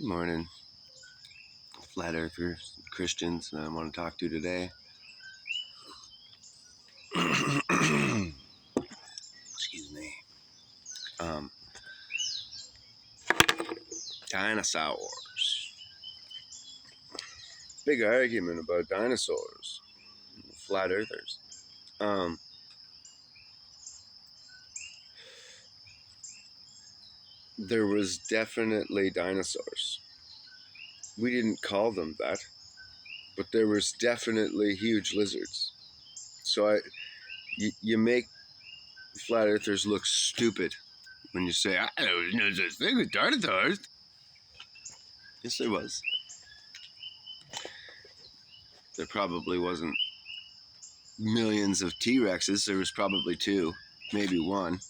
Good morning, flat earthers, Christians that I want to talk to today. Excuse me. Dinosaurs. Big argument about dinosaurs, flat earthers. Um, there was definitely dinosaurs. We didn't call them that, but there was definitely huge lizards. So you make flat earthers look stupid when you say, there was no such thing as dinosaurs. Yes, there was. There probably wasn't millions of T-Rexes. There was probably two, maybe one.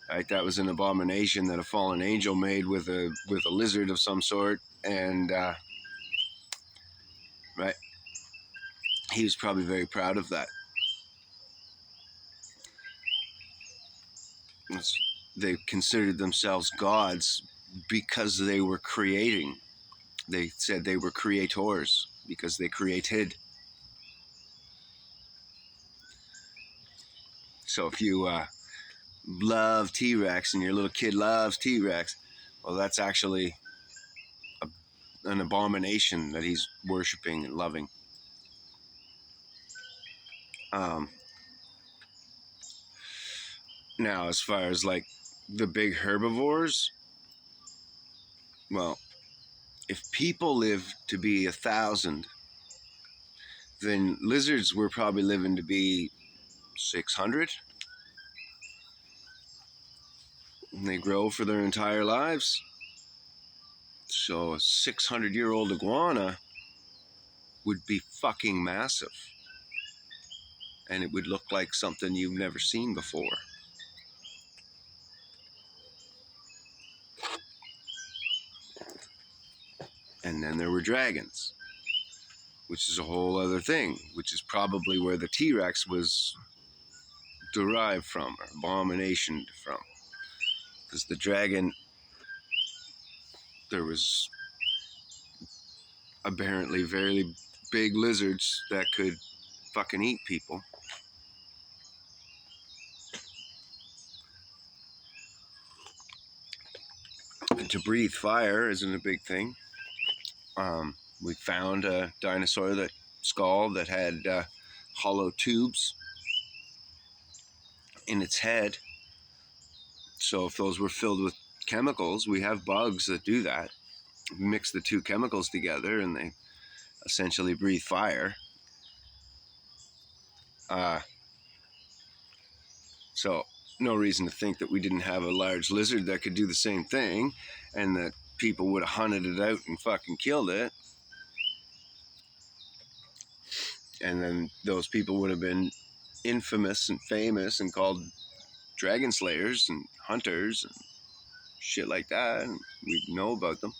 Right, that was an abomination that a fallen angel made with a lizard of some sort, and right, he was probably very proud of that. They considered themselves gods because they were creating. They said they were creators because they created. So if you love T-Rex and your little kid loves T-Rex, well, that's actually an abomination that he's worshiping and loving. Now, as far as like the big herbivores, well, if people live to be 1,000, then lizards were probably living to be 600. And they grow for their entire lives. So a 600-year-old iguana would be fucking massive. And it would look like something you've never seen before. And then there were dragons, which is a whole other thing, which is probably where the T-Rex was derived from, or abomination from. Because the dragon, there was apparently very big lizards that could fucking eat people. And to breathe fire isn't a big thing. We found a dinosaur skull that had hollow tubes in its head. So if those were filled with chemicals, we have bugs that do that. Mix the two chemicals together and they essentially breathe fire. So no reason to think that we didn't have a large lizard that could do the same thing and that people would have hunted it out and fucking killed it. And then those people would have been infamous and famous and called dragon slayers and hunters and shit like that, and we'd know about them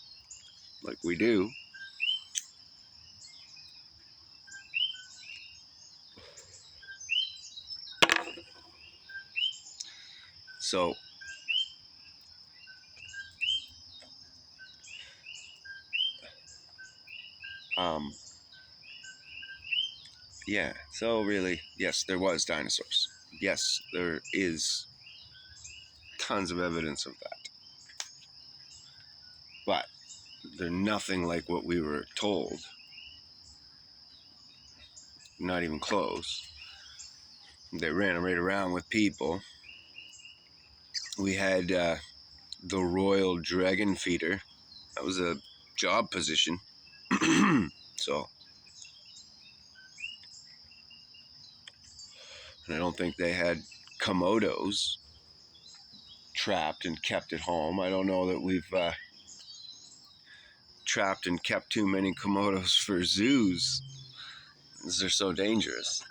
like we do. So yeah, so really, yes, there was dinosaurs. Yes, there is tons of evidence of that. But they're nothing like what we were told. Not even close. They ran right around with people. We had the Royal Dragon Feeder. That was a job position. So, and I don't think they had Komodos trapped and kept at home. I don't know that we've trapped and kept too many Komodos for zoos, because they're so dangerous.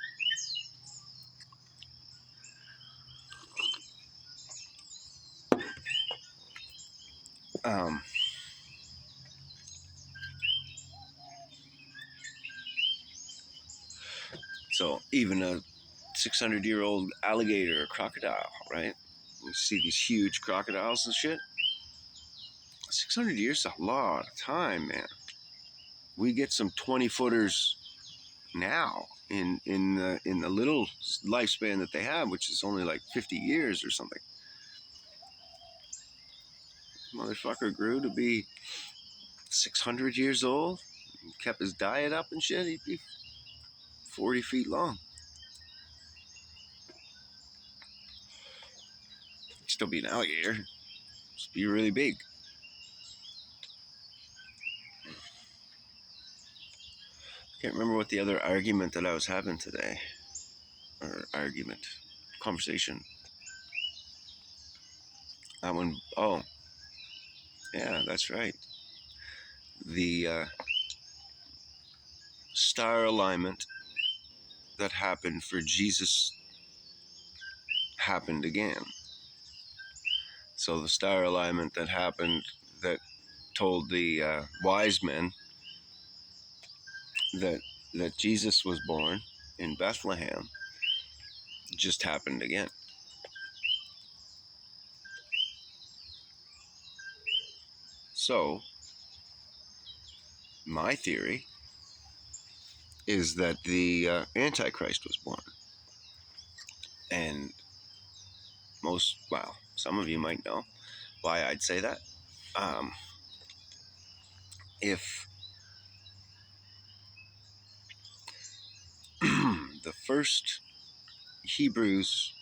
So even a 600-year-old alligator or crocodile, right? You see these huge crocodiles and shit. 600 years is a lot of time, man. We get some 20-footers now in the little lifespan that they have, which is only like 50 years or something. Motherfucker grew to be 600 years old, kept his diet up and shit. He'd be 40 feet long. He'd still be an alligator. Just be really big. Can't remember what the other argument that I was having today. Or argument. Conversation. That one, oh, yeah, that's right. The star alignment that happened for Jesus happened again. So the star alignment that happened that told the wise men that Jesus was born in Bethlehem just happened again. So my theory is that the Antichrist was born. And some of you might know why I'd say that. If the first Hebrews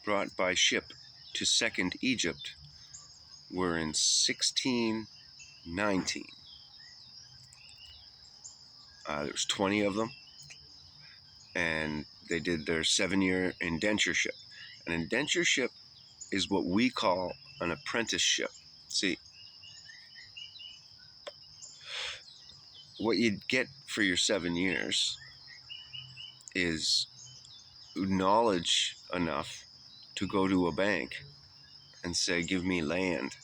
brought by ship to Second Egypt were in 1619. There was 20 of them, and they did their 7-year indentureship. An indentureship is what we call an apprenticeship. See, what you'd get for your 7 years is knowledge enough to go to a bank and say, give me land.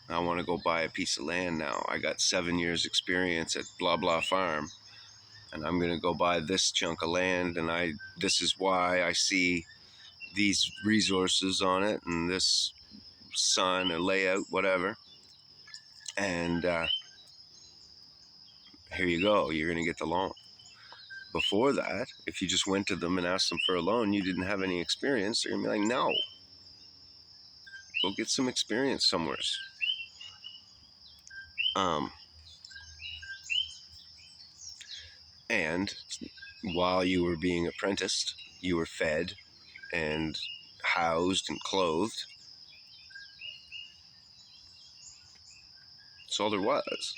I want to go buy a piece of land now. I got 7 years experience at blah blah farm, and I'm going to go buy this chunk of land, and this is why I see these resources on it, and this sun, a layout, whatever. And here you go. You're going to get the loan. Before that, if you just went to them and asked them for a loan, you didn't have any experience, they're going to be like, no. Go get some experience somewhere. And while you were being apprenticed, you were fed and housed and clothed. That's all there was,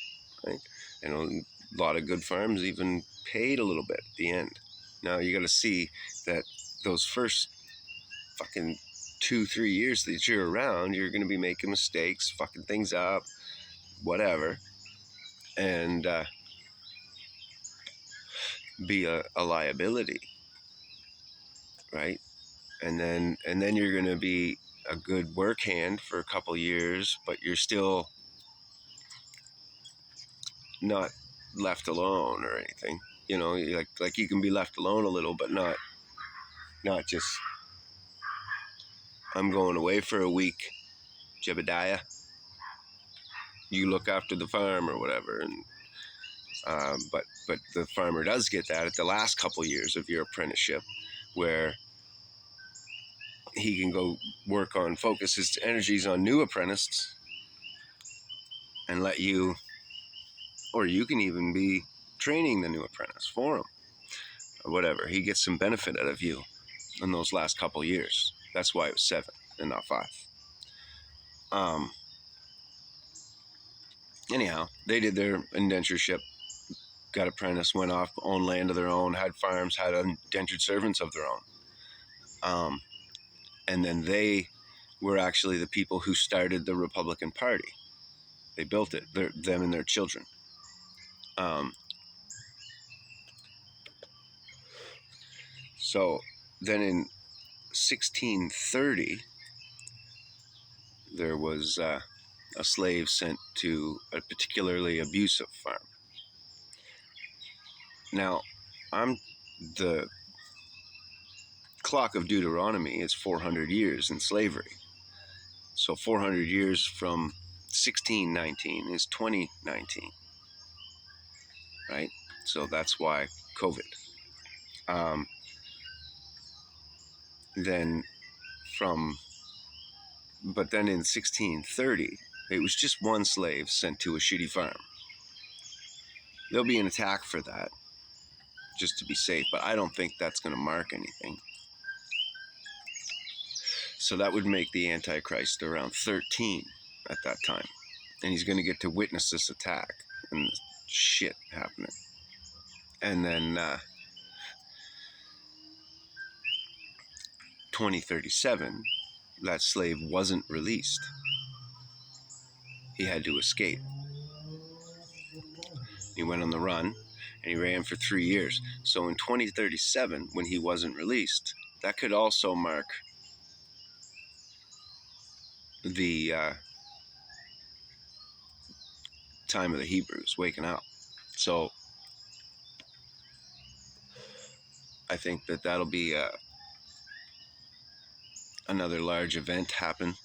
right? And a lot of good farms even paid a little bit at the end. Now you got to see that those first fucking 2-3 years that you're around, you're going to be making mistakes, fucking things up, whatever, and be a liability, right? And then you're going to be a good work hand for a couple years, but you're still not left alone or anything. You know, like you can be left alone a little, but not just, I'm going away for a week, Jebediah. You look after the farm or whatever, and but the farmer does get that at the last couple years of your apprenticeship, where he can go work on, focus his energies on new apprentices, and let you, or you can even be training the new apprentice for him, or whatever. He gets some benefit out of you in those last couple years. That's why it was 7 and not 5. Anyhow, they did their indentureship, got apprentice, went off, owned land of their own, had farms, had indentured servants of their own. And then they were actually the people who started the Republican Party. They built it, them and their children. So then in 1630, there was a slave sent to a particularly abusive farm. Now, the clock of Deuteronomy is 400 years in slavery. So 400 years from 1619 is 2019, right? So that's why COVID. Um, then from, but then in 1630, it was just one slave sent to a shitty farm. There'll be an attack for that, just to be safe, but I don't think that's going to mark anything. So that would make the Antichrist around 13 at that time. And he's going to get to witness this attack and shit happening. And then 2037, that slave wasn't released. He had to escape. He went on the run, and he ran for 3 years. So in 2037, when he wasn't released, that could also mark the time of the Hebrews waking up. So I think that that'll be another large event happen,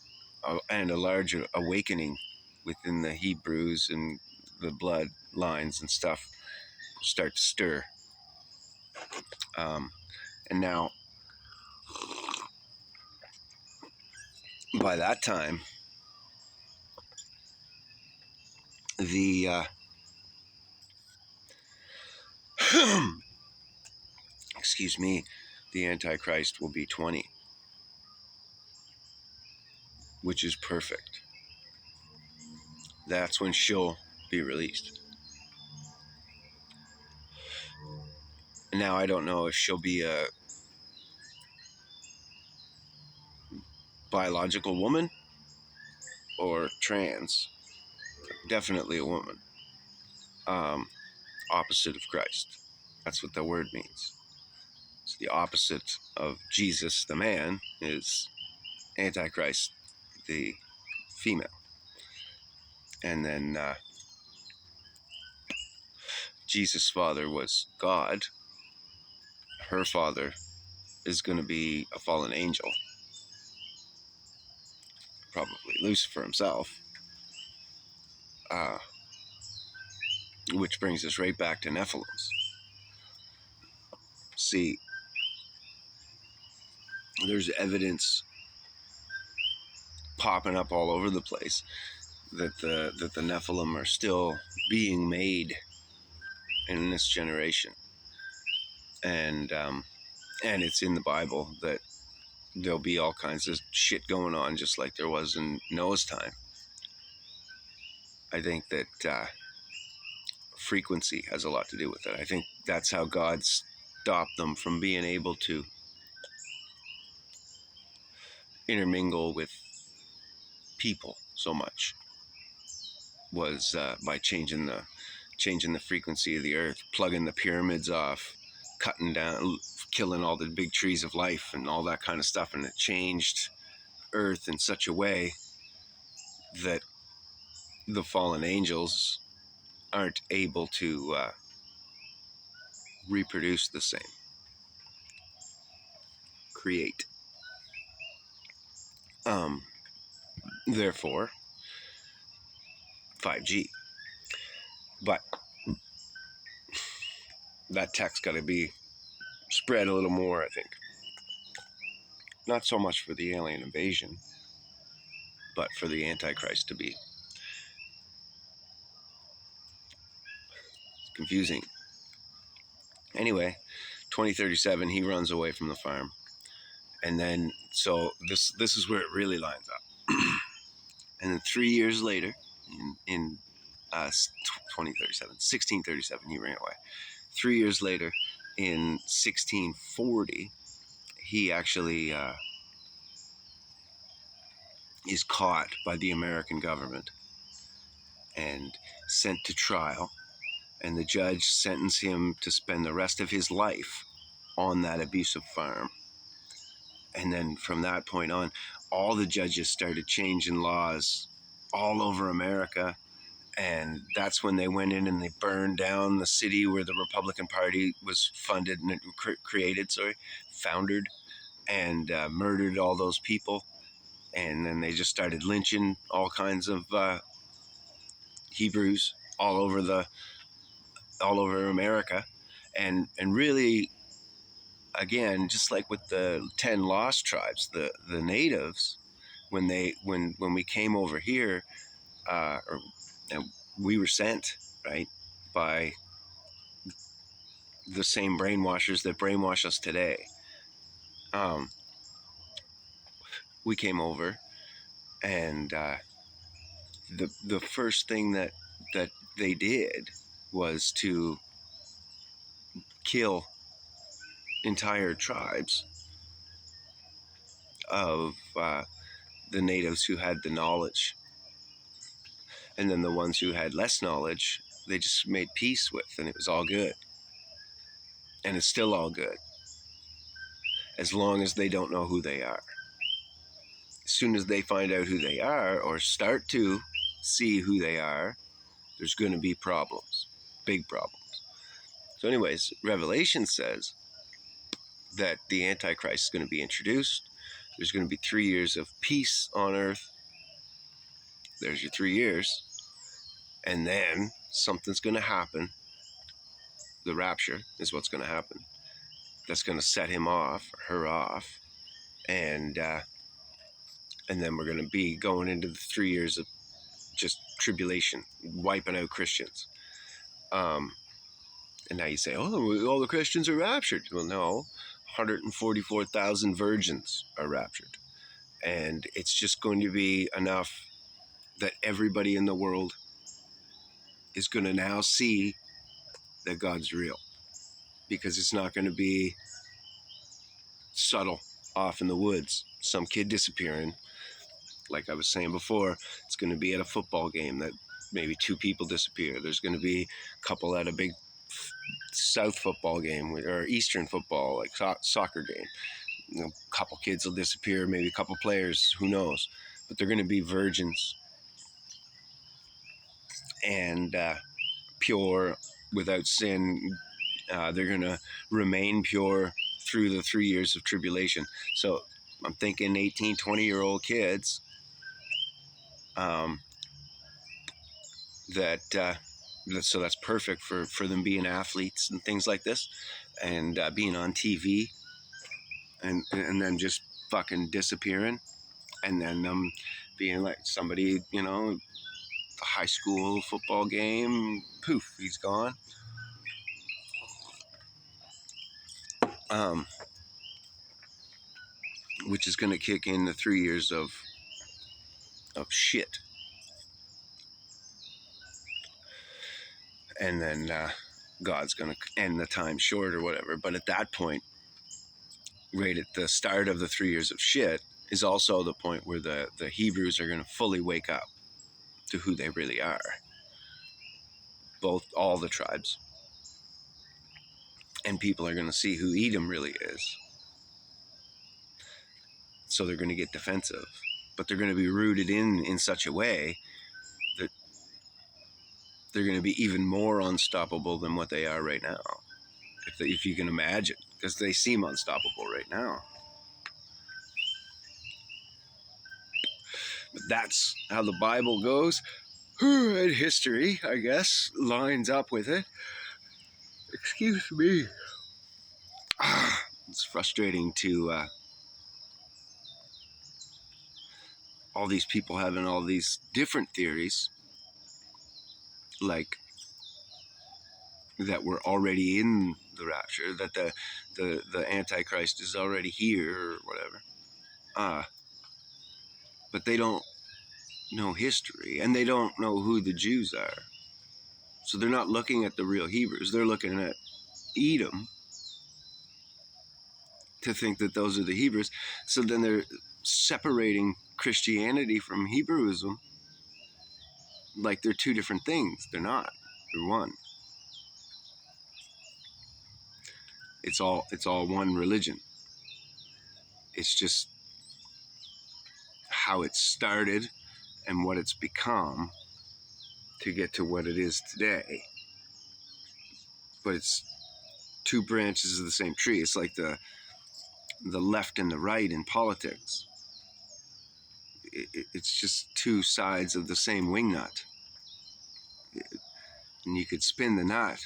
and a large awakening within the Hebrews, and the blood lines and stuff start to stir. And now, by that time, the excuse me, the Antichrist will be 20, which is perfect. That's when she'll be released. Now, I don't know if she'll be a biological woman or trans. Definitely a woman. Opposite of Christ. That's what the word means. So the opposite of Jesus, the man, is Antichrist, the female. And then Jesus' father was God. Her father is going to be a fallen angel. Probably Lucifer himself. Which brings us right back to Nephilims. See, there's evidence popping up all over the place that the Nephilim are still being made in this generation, and it's in the Bible that there'll be all kinds of shit going on, just like there was in Noah's time. I think that frequency has a lot to do with it. I think that's how God stopped them from being able to intermingle with people so much, was by changing the frequency of the earth, plugging the pyramids off, cutting down, killing all the big trees of life and all that kind of stuff. And it changed earth in such a way that the fallen angels aren't able to reproduce the same, create. Therefore, 5G. But that text got to be spread a little more, I think. Not so much for the alien invasion, but for the Antichrist to be confusing. Anyway, 2037, he runs away from the farm. And then, so this is where it really lines up. And then 3 years later, in 1637, he ran away. 3 years later, in 1640, he actually is caught by the American government and sent to trial. And the judge sentenced him to spend the rest of his life on that abusive farm. And then from that point on, all the judges started changing laws all over America. And that's when they went in and they burned down the city where the Republican Party was founded, and murdered all those people. And then they just started lynching all kinds of Hebrews all over America, and really, again, just like with the 10 lost tribes, the natives, when we came over here, or we were sent, right, by the same brainwashers that brainwash us today. We came over, and the first thing that they did was to kill entire tribes of the natives who had the knowledge, and then the ones who had less knowledge, they just made peace with, and it was all good, and it's still all good as long as they don't know who they are. As soon as they find out who they are, or start to see who they are, there's going to be problems, big problems. So anyways, Revelation says that the Antichrist is going to be introduced. There's going to be 3 years of peace on earth. There's your 3 years. And then something's going to happen. The rapture is what's going to happen. That's going to set him off, or her off. And then we're going to be going into the 3 years of just tribulation, wiping out Christians. And now you say, oh, all the Christians are raptured. Well, no, 144,000 virgins are raptured. And it's just going to be enough that everybody in the world is going to now see that God's real. Because it's not going to be subtle off in the woods, some kid disappearing. Like I was saying before, it's going to be at a football game that maybe 2 people disappear. There's going to be a couple at a big South football game, or Eastern football, like soccer game. You know, a couple kids will disappear, maybe a couple players, who knows. But they're going to be virgins and pure, without sin. They're going to remain pure through the 3 years of tribulation. So I'm thinking 18, 20-year-old kids so that's perfect for them being athletes and things like this, and being on TV, and then just fucking disappearing, and then being like somebody, the high school football game, poof, he's gone. Which is going to kick in the 3 years of shit. And then God's going to end the time short or whatever. But at that point, right at the start of the 3 years of shit, is also the point where the Hebrews are going to fully wake up to who they really are. All the tribes. And people are going to see who Edom really is. So they're going to get defensive. But they're going to be rooted in such a way that they're going to be even more unstoppable than what they are right now. If you can imagine. Because they seem unstoppable right now. But that's how the Bible goes. And history, I guess, lines up with it. Excuse me. It's frustrating to all these people having all these different theories, like that we're already in the rapture, that the Antichrist is already here or whatever. But they don't know history, and they don't know who the Jews are. So they're not looking at the real Hebrews. They're looking at Edom to think that those are the Hebrews. So then they're separating Christianity from Hebrewism like they're 2 different things. They're not. They're one. It's all one religion. It's just how it started and what it's become to get to what it is today. But it's 2 branches of the same tree. It's like the left and the right in politics. it's just two sides of the same wing nut. And you could spin the nut,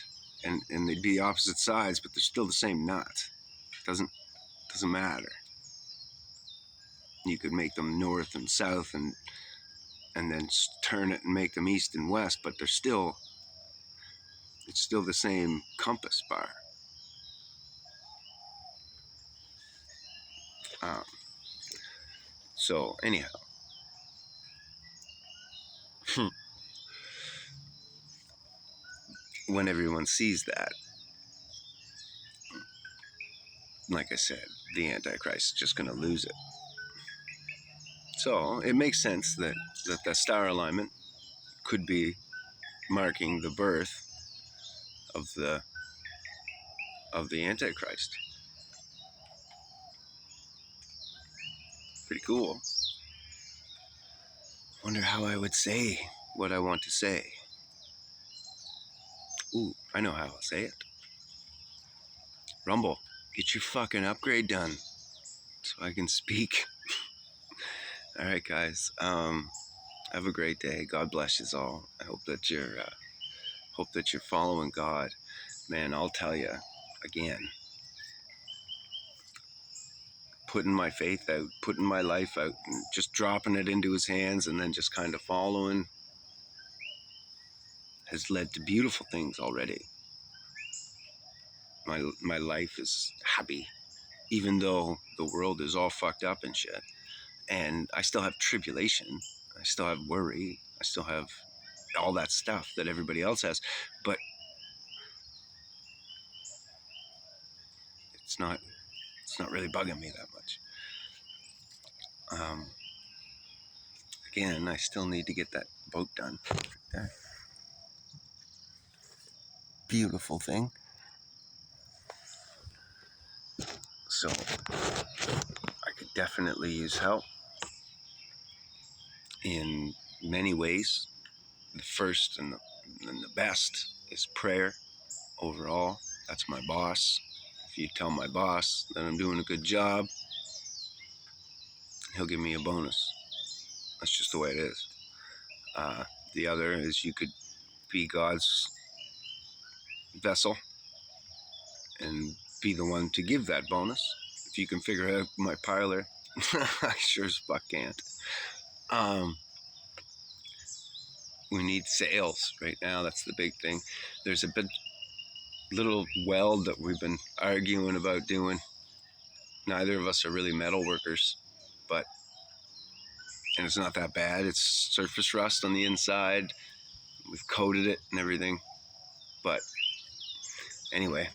and they'd be opposite sides, but they're still the same nut. Doesn't matter. You could make them north and south, and then turn it and make them east and west, but it's still the same compass bar. So anyhow, when everyone sees that, like I said, the Antichrist is just going to lose it. So it makes sense that the star alignment could be marking the birth of the Antichrist. Pretty cool. Wonder how I would say what I want to say. Ooh, I know how I'll say it. Rumble, get your fucking upgrade done so I can speak. All right, guys. Have a great day. God bless you all. I hope that you're following God. Man, I'll tell you again. Putting my faith out, putting my life out, and just dropping it into His hands, and then just kind of following, has led to beautiful things already. My life is happy, even though the world is all fucked up and shit. And I still have tribulation. I still have worry. I still have all that stuff that everybody else has. But it's not really bugging me that much. Again, I still need to get that boat done. That beautiful thing. So I could definitely use help in many ways. The first and the best is prayer overall. That's my boss. If you tell my boss that I'm doing a good job, he'll give me a bonus. That's just the way it is. The other is you could be God's vessel and be the one to give that bonus. If you can figure out my parlor, I sure as fuck can't. We need sales right now. That's the big thing. There's a little weld that we've been arguing about doing. Neither of us are really metal workers, and it's not that bad. It's surface rust on the inside. We've coated it and everything. But anyway,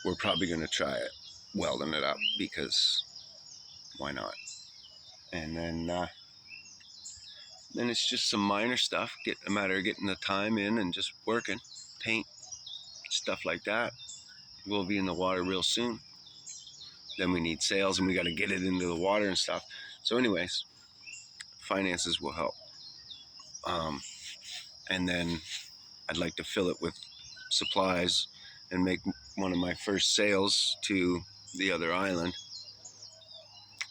we're probably going to try it, welding it up, because why not? And then it's just some minor stuff. A matter of getting the time in and just working, paint, stuff like that. We'll be in the water real soon. Then we need sales, and we got to get it into the water and stuff. So anyways, finances will help. And then I'd like to fill it with supplies and make one of my first sales to the other island.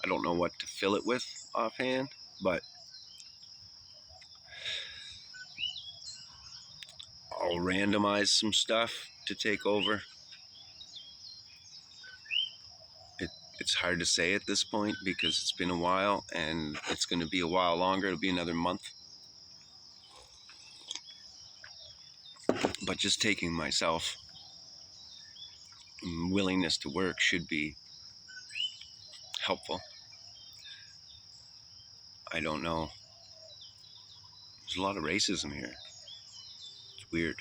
I don't know what to fill it with offhand, but I'll randomize some stuff to take over. It's hard to say at this point because it's been a while, and it's going to be a while longer. It'll be another month. But just taking myself, willingness to work should be helpful. I don't know. There's a lot of racism here. It's weird.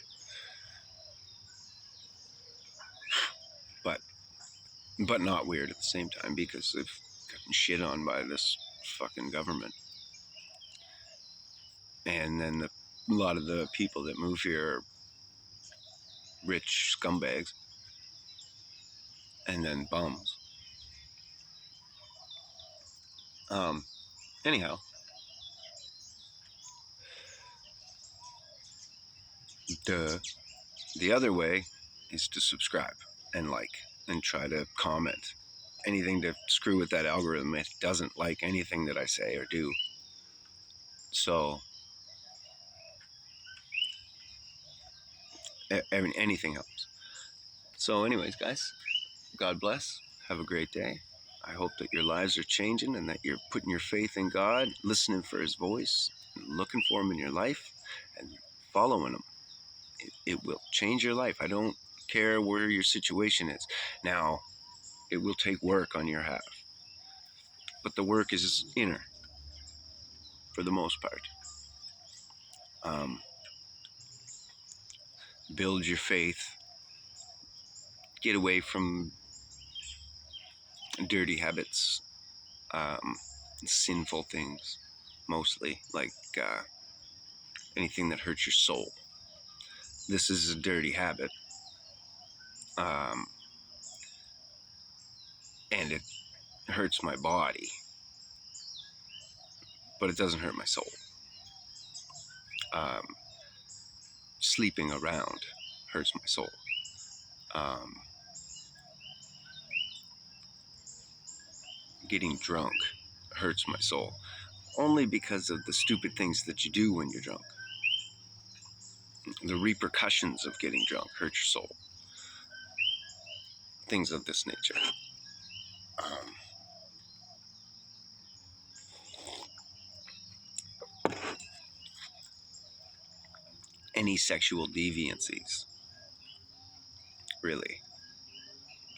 But not weird at the same time, because they've gotten shit on by this fucking government. And then a lot of the people that move here are rich scumbags. And then bums. Anyhow. The other way is to subscribe and like and try to comment. anything to screw with that algorithm. It doesn't like anything that I say or do. So anything helps. So anyways, guys, God bless. Have a great day. I hope that your lives are changing and that you're putting your faith in God, listening for his voice, looking for him in your life, and following him. It will change your life. I don't care where your situation is. Now, it will take work on your half, but the work is inner for the most part. Build your faith. Get away from dirty habits, um, sinful things, mostly, like anything that hurts your soul. This is a dirty habit, and it hurts my body, but it doesn't hurt my soul. Um, Sleeping around hurts my soul. Getting drunk hurts my soul, only because of the stupid things that you do when you're drunk. The repercussions of getting drunk hurt your soul. Things of this nature. Any sexual deviancies, really.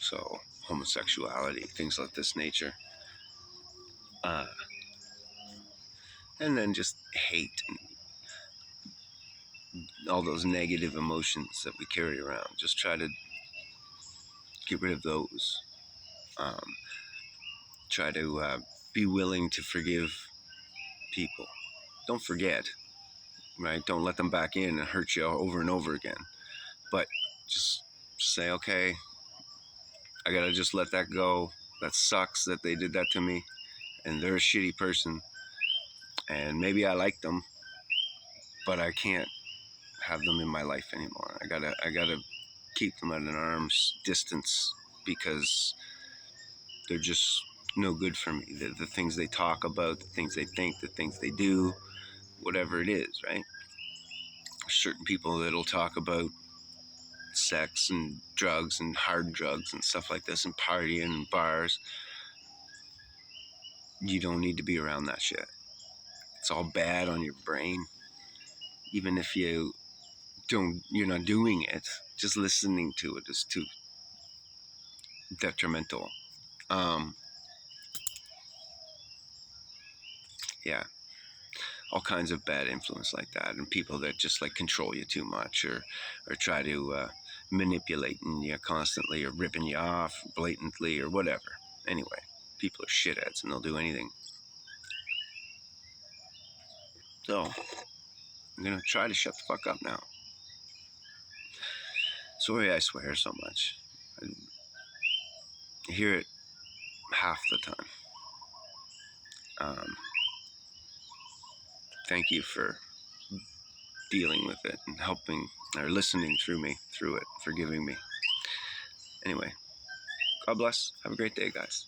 So, homosexuality, things of this nature. And then just hate and all those negative emotions that we carry around. Just try to get rid of those. Try to be willing to forgive people. Don't forget, right? Don't let them back in and hurt you over and over again. But just say, okay, I gotta just let that go. That sucks that they did that to me, and they're a shitty person. And maybe I like them, but I can't have them in my life anymore. I gotta keep them at an arm's distance because they're just no good for me. The things they talk about, the things they think, the things they do, whatever it is, right? Certain people that'll talk about sex and drugs and hard drugs and stuff like this and partying and bars. You don't need to be around that shit. It's all bad on your brain. Even if you're not doing it, just listening to it is too detrimental. Yeah, all kinds of bad influence like that, and people that just like control you too much, or try to manipulate you constantly, or ripping you off blatantly, or whatever. Anyway, people are shitheads and they'll do anything. So I'm gonna try to shut the fuck up now. Sorry I swear so much. I hear it half the time. Thank you for dealing with it and helping or listening through it, forgiving me. Anyway, God bless. Have a great day, guys.